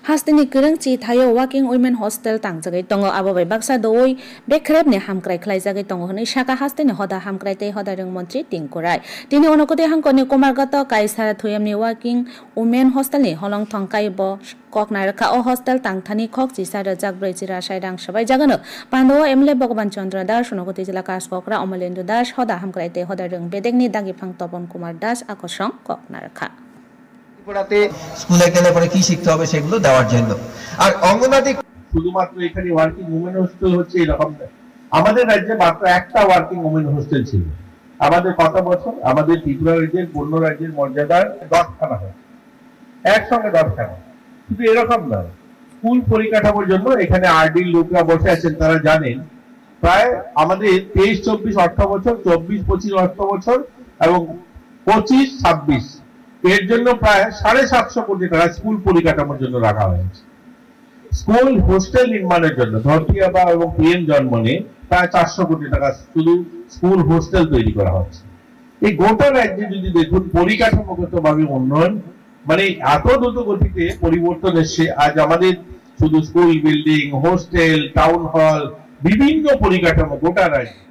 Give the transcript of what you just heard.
hastini kerengchi thayo working women hostel tangjagai tongo abo bai baksa doi bekrep ni hamkrai khlaijagai tongo honi saka hastini hoda hamkrai tei hoda reng mantri tingkurai tini onokote hangkoni komargato kaisara thoyamni working women hostel ni holong thongkai bo koknairka o hostel tangthani khok chisara jakbroi chira sairang sabai jagano pando emle bhagwan chandra das onokote jila kaskokra amalendra das hoda hamkrai tei hoda reng bedekni dagi phang topon kumar das akosong koknairka পড়াতে স্কুলে গেলে পরে কি শিখতে হবে সেগুলো দেওয়ার জন্য আর অঙ্গনওয়াড়ি শুধুমাত্র এখানে ওয়ার্কিং ওমেন হোস্টেল হচ্ছে এরকম আমাদের রাজ্যে মাত্র একটা ওয়ার্কিং ওমেন হোস্টেল ছিল আমাদের কত বছর আমাদের ত্রিপুরা রাজ্যের পূর্ণ রাজ্যের মর্যাদার 10খানা হয় একসঙ্গে 10খানা শুধু এরকম নয় স্কুল পরিকাঠামোর জন্য এখানে আরডি লোকরা বসে আছেন তারা জানেন প্রায় আমাদের 23-24 অর্থ বছর 24-25 অর্থ বছর এবং 25-26 এর জন্য প্রায় 750 কোটি টাকা স্কুল পরিকাঠামোর জন্য রাখা হয়েছে স্কুল হোস্টেল নির্মাণের জন্য ধরতিয়াবা এবং পিএম জন্মনে প্রায় 400 কোটি টাকা শুধু স্কুল হোস্টেল তৈরি করা হচ্ছে এই গোটা রাজ্যে যদি দেখুন পরিকাঠামোগতভাবে উন্নয়ন মানে এত দ্রুত গতিতে পরিবর্তন এসে আজ আমাদের শুধু school building hostel town hall বিভিন্ন পরিকাঠামো গোটা রাজ্যে